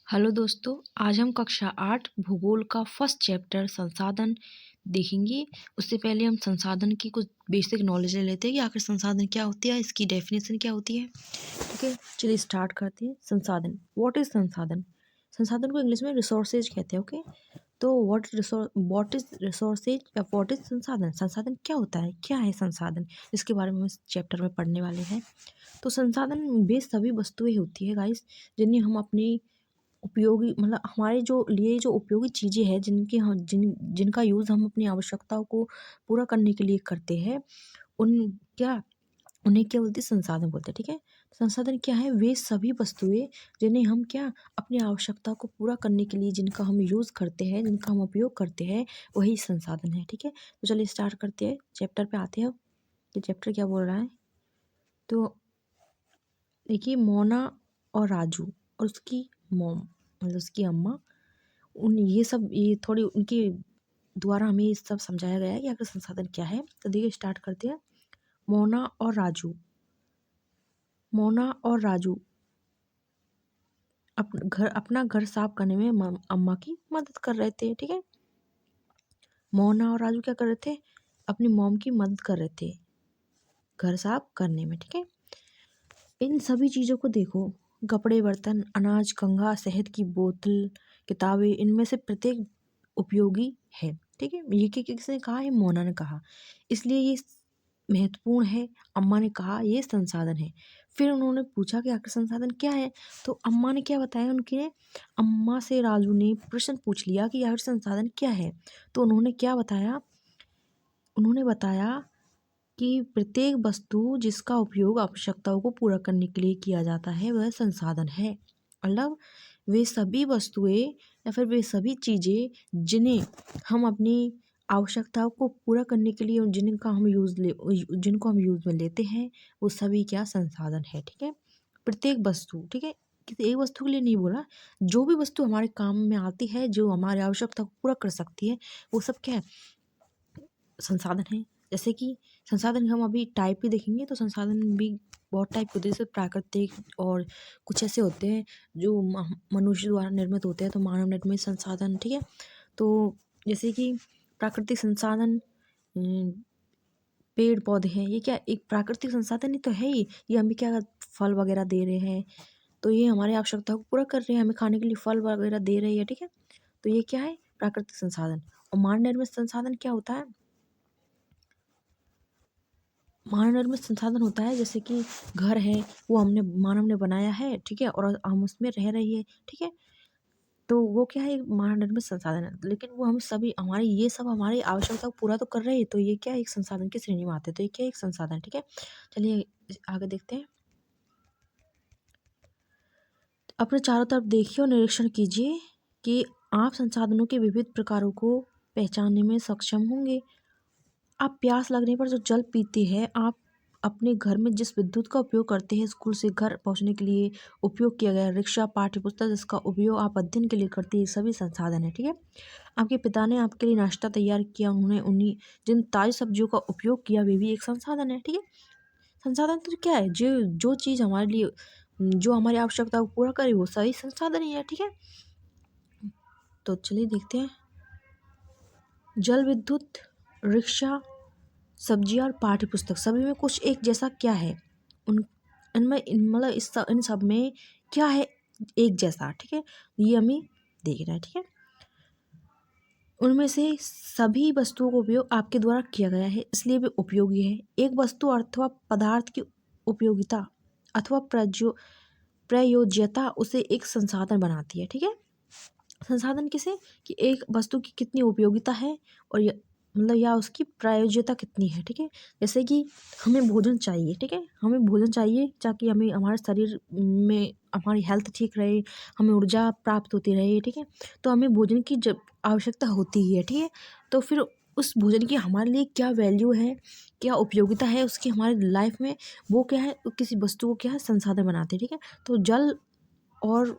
Hello दोस्तों, आज हम कक्षा 8 भूगोल का फर्स्ट चैप्टर संसाधन देखेंगे। उससे पहले हम संसाधन की कुछ बेसिक नॉलेज ले लेते हैं कि आखिर संसाधन क्या होती है, इसकी डेफिनेशन क्या होती है। ठीक है, चलिए स्टार्ट करते हैं। संसाधन, व्हाट इज संसाधन? संसाधन को इंग्लिश में रिसोर्सेज कहते हैं। ओके, तो व्हाट इज रिसोर्सेज या व्हाट इज संसाधन? संसाधन क्या होता है, क्या है संसाधन, इसके बारे में हम इस चैप्टर में पढ़ने वाले हैं। तो संसाधन वे सभी वस्तुएं होती है गाइस, जिन्हें हम अपनी उपयोगी मतलब हमारे जो लिए जो उपयोगी चीज़ें हैं, जिनका यूज़ हम अपनी आवश्यकताओं को पूरा करने के लिए करते हैं, उन क्या उन्हें क्या बोलते हैं? संसाधन बोलते हैं। ठीक है, संसाधन क्या है? वे सभी वस्तुएं जिन्हें हम क्या अपनी आवश्यकता को पूरा करने के लिए जिनका हम यूज़ करते हैं, जिनका हम उपयोग करते हैं, वही संसाधन है। ठीक है, तो चलिए स्टार्ट करते हैं, चैप्टर पे आते हैं। अब ये चैप्टर क्या बोल रहा है, तो देखिए, मोना और राजू और उसकी मॉम मतलब उसकी अम्मा, उन ये थोड़ी उनके द्वारा हमें ये सब समझाया गया है कि आखिर संसाधन क्या है। तो देखिए स्टार्ट करते हैं। मोना और राजू मोना और राजू अपना घर साफ करने में अम्मा की मदद कर रहे थे। ठीक है, मोना और राजू क्या कर रहे थे? अपनी मॉम की मदद कर रहे थे घर साफ करने में। ठीक है, इन सभी चीज़ों को देखो, कपड़े, बर्तन, अनाज, कंघा, शहद की बोतल, किताबें, इनमें से प्रत्येक उपयोगी है। ठीक है, ये किसने कहा है? मोना ने कहा। इसलिए ये महत्वपूर्ण है। अम्मा ने कहा ये संसाधन है। फिर उन्होंने पूछा कि आखिर संसाधन क्या है? तो अम्मा ने क्या बताया? उनकी ने अम्मा से राजू ने प्रश्न पूछ लिया कि आखिर संसाधन क्या है। तो उन्होंने क्या बताया? उन्होंने बताया कि प्रत्येक वस्तु जिसका उपयोग आवश्यकताओं को पूरा करने के लिए किया जाता है वह संसाधन है। मतलब वे सभी वस्तुएं या फिर वे सभी चीज़ें जिन्हें हम अपनी आवश्यकताओं को पूरा करने के लिए जिनको हम यूज़ में लेते हैं, वो सभी क्या संसाधन है। ठीक है, प्रत्येक वस्तु, ठीक है, किसी एक वस्तु के लिए नहीं बोला, जो भी वस्तु हमारे काम में आती है, जो हमारी आवश्यकता को पूरा कर सकती है, वो सब क्या है? संसाधन है। जैसे कि संसाधन हम अभी टाइप भी देखेंगे, तो संसाधन भी बहुत टाइप के होते हैं, जैसे प्राकृतिक और कुछ ऐसे होते हैं जो मनुष्य द्वारा निर्मित होते हैं, तो मानव निर्मित संसाधन। ठीक है, तो जैसे कि प्राकृतिक संसाधन, पेड़ पौधे हैं, ये क्या एक प्राकृतिक संसाधन ही तो है ही। ये हमें क्या फल वगैरह दे रहे हैं, तो ये हमारी आवश्यकता को पूरा कर रहे हैं, हमें खाने के लिए फल वगैरह दे रहे हैं। ठीक है, तो ये क्या है? प्राकृतिक संसाधन। और मानव निर्मित संसाधन क्या होता है? मानव निर्मित संसाधन होता है जैसे कि घर है, वो हमने मानव ने बनाया है। ठीक है, और हम उसमें रह रही है। ठीक है, तो वो क्या है? एक मानव निर्मित संसाधन है, लेकिन वो हम सभी हमारी ये सब हमारी आवश्यकता को पूरा तो कर रहे हैं, तो ये क्या एक संसाधन की श्रेणी में आते हैं। तो ये क्या एक संसाधन है। ठीक है, चलिए आगे देखते हैं। अपने चारों तरफ देखिए और निरीक्षण कीजिए कि आप संसाधनों के विविध प्रकारों को पहचानने में सक्षम होंगे। आप प्यास लगने पर जो जल पीते हैं, आप अपने घर में जिस विद्युत का उपयोग करते हैं, स्कूल से घर पहुंचने के लिए उपयोग किया गया रिक्शा, पाठ्य पुस्तक जिसका उपयोग आप अध्ययन के लिए करते हैं, सभी संसाधन है। ठीक है, आपके पिता ने आपके लिए नाश्ता तैयार किया, उन्होंने उन्हीं जिन ताज़ी सब्जियों का उपयोग किया, वे भी एक संसाधन है। ठीक है, संसाधन तो क्या है? जो जो चीज़ हमारे लिए जो हमारी आवश्यकता को पूरा करे, वो सही संसाधन ही है। ठीक है, तो चलिए देखते हैं। जल, विद्युत, रिक्शा, सब्जियाँ और पाठ्य पुस्तक सभी में कुछ एक जैसा क्या है? उन इनमें मतलब इन सब में क्या है एक जैसा? ठीक है, ये हमें देखना है। ठीक है, उनमें से सभी वस्तुओं का उपयोग आपके द्वारा किया गया है, इसलिए वे उपयोगी है। एक वस्तु अथवा पदार्थ की उपयोगिता अथवा प्रयोज्यता उसे एक संसाधन बनाती है। ठीक है, संसाधन किसे? कि एक वस्तु की कितनी उपयोगिता है और मतलब या उसकी प्रायोज्यता कितनी है। ठीक है, जैसे कि हमें भोजन चाहिए। ठीक है, हमें भोजन चाहिए ताकि हमें हमारे शरीर में हमारी हेल्थ ठीक रहे, हमें ऊर्जा प्राप्त होती रहे। ठीक है, तो हमें भोजन की जब आवश्यकता होती ही है। ठीक है, तो फिर उस भोजन की हमारे लिए क्या वैल्यू है, क्या उपयोगिता है उसकी हमारी लाइफ में, वो क्या है? किसी वस्तु को क्या है? संसाधन बनाते हैं। ठीक है, तो जल और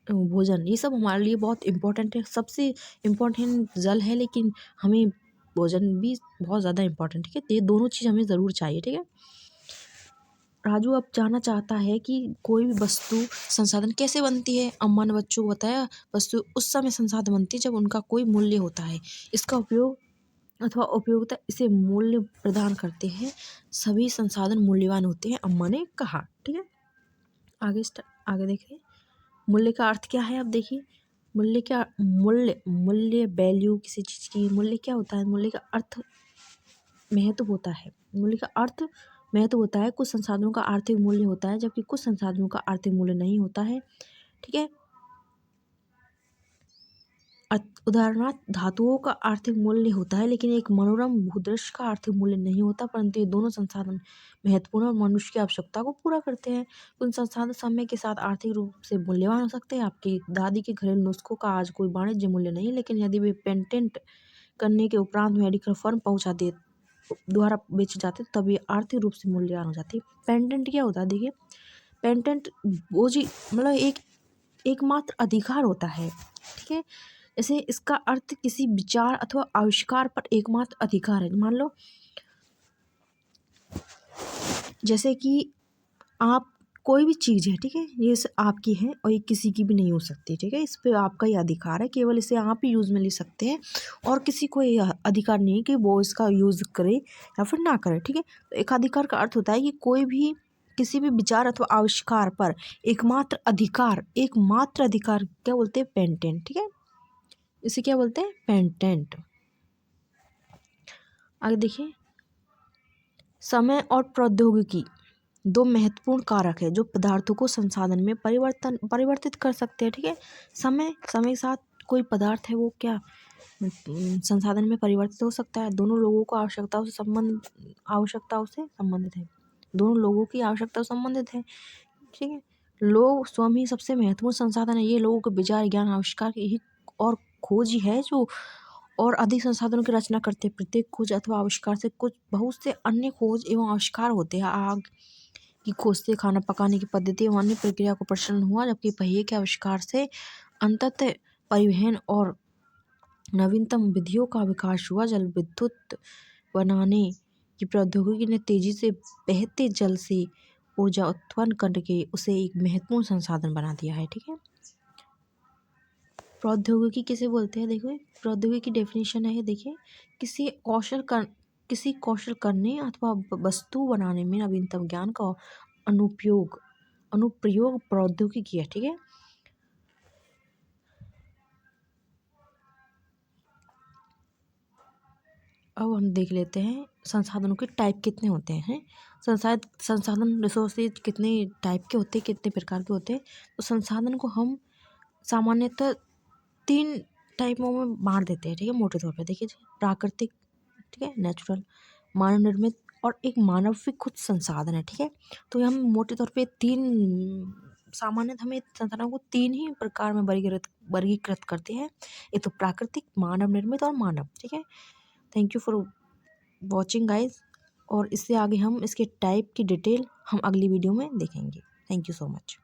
भोजन ये सब हमारे लिए बहुत इम्पोर्टेंट है। सबसे इम्पोर्टेंट जल है, लेकिन हमें भोजन भी बहुत ज़्यादा इम्पोर्टेंट है। ठीक है, तो ये दोनों चीज़ हमें ज़रूर चाहिए। ठीक है, राजू अब जानना चाहता है कि कोई भी वस्तु संसाधन कैसे बनती है। अम्मा ने बच्चों को बताया वस्तु उस समय संसाधन बनती है जब उनका कोई मूल्य होता है। इसका उपयोग अथवा उपयोगिता इसे मूल्य प्रदान करते हैं। सभी संसाधन मूल्यवान होते हैं, अम्मा ने कहा। ठीक है, आगे देखिए मूल्य का अर्थ क्या है। अब देखिए मूल्य वैल्यू किसी चीज की मूल्य क्या होता है। मूल्य का अर्थ महत्व होता है। मूल्य का अर्थ महत्व होता है। कुछ संसाधनों का आर्थिक मूल्य होता है जबकि कुछ संसाधनों का आर्थिक मूल्य नहीं होता है। ठीक है, उदाहरणार्थ धातुओं का आर्थिक मूल्य होता है लेकिन एक मनोरम भूदृश्य का आर्थिक मूल्य नहीं होता, परंतु ये दोनों संसाधन महत्वपूर्ण और मनुष्य की आवश्यकता को पूरा करते हैं। उन संसाधन समय के साथ आर्थिक रूप से मूल्यवान हो सकते हैं। आपकी दादी के घरेलू नुस्खों का आज कोई वाणिज्य मूल्य नहीं, लेकिन यदि वे पेटेंट करने के उपरांत मेडिकल फर्म पहुंचा दे द्वारा बेचे जाते तब ये आर्थिक रूप से मूल्यवान हो जाती है। पेटेंट क्या होता है। देखिए पेटेंट वो जी मतलब एकमात्र अधिकार होता है। ठीक है, जैसे इसका अर्थ किसी विचार अथवा आविष्कार पर एकमात्र अधिकार है। मान लो जैसे कि आप कोई भी चीज़ है, ठीक है, ये आपकी है और ये किसी की भी नहीं हो सकती। ठीक है, इस पे आपका ही अधिकार है, केवल इसे आप ही यूज़ में ले सकते हैं और किसी को ये अधिकार नहीं है कि वो इसका यूज़ करे या फिर ना करे। ठीक है, तो एकाधिकार का अर्थ होता है कि कोई भी किसी भी विचार अथवा आविष्कार पर एकमात्र अधिकार क्या बोलते हैं, पेटेंट। ठीक है, इसे क्या बोलते हैं, पेटेंट। आगे देखिए समय और प्रौद्योगिकी दो महत्वपूर्ण कारक है जो पदार्थों को संसाधन में परिवर्तित कर सकते हैं। ठीक है, समय के साथ कोई पदार्थ है वो क्या संसाधन में परिवर्तित हो सकता है। दोनों लोगों को आवश्यकताओं से संबंधित है। दोनों लोगों की आवश्यकता संबंधित है। ठीक है, लोग स्वयं ही सबसे महत्वपूर्ण संसाधन है। ये लोगों के विचार ज्ञान आविष्कार की और खोज ही है जो और अधिक संसाधनों की रचना करते हैं। प्रत्येक खोज अथवा आविष्कार से कुछ बहुत से अन्य खोज एवं आविष्कार होते हैं। आग की खोज से खाना पकाने की पद्धति एवं अन्य प्रक्रिया को प्रचलन हुआ, जबकि पहिए के आविष्कार से अंततः परिवहन और नवीनतम विधियों का विकास हुआ। जल विद्युत बनाने की प्रौद्योगिकी ने तेजी से बहते जल से ऊर्जा उत्पन्न करके उसे एक महत्वपूर्ण संसाधन बना दिया है। ठीक है, प्रौद्योगिकी किसे बोलते हैं। देखो प्रौद्योगिकी की डेफिनेशन है, देखिए किसी कौशल करने अथवा वस्तु बनाने में नवीनतम ज्ञान का अनुप्रयोग प्रौद्योगिकी है। ठीक है, अब हम देख लेते हैं संसाधनों के टाइप कितने होते हैं। संसाधन रिसोर्सेज कितने टाइप के होते हैं, कितने प्रकार के होते हैं। तो संसाधन को हम सामान्यतः 3 टाइपों में बांट देते हैं। ठीक है, मोटे तौर पे देखिए प्राकृतिक, ठीक है, नेचुरल, मानव निर्मित और एक मानविक कुछ संसाधन है। ठीक है, तो हम मोटे तौर पे सामान्यतः हमें संसाधनों को 3 ही प्रकार में वर्गीकृत करते हैं। एक तो प्राकृतिक, मानव निर्मित और मानव। ठीक है, thank you for watching guys, और इससे आगे हम इसके टाइप की डिटेल हम अगली वीडियो में देखेंगे। Thank you so much.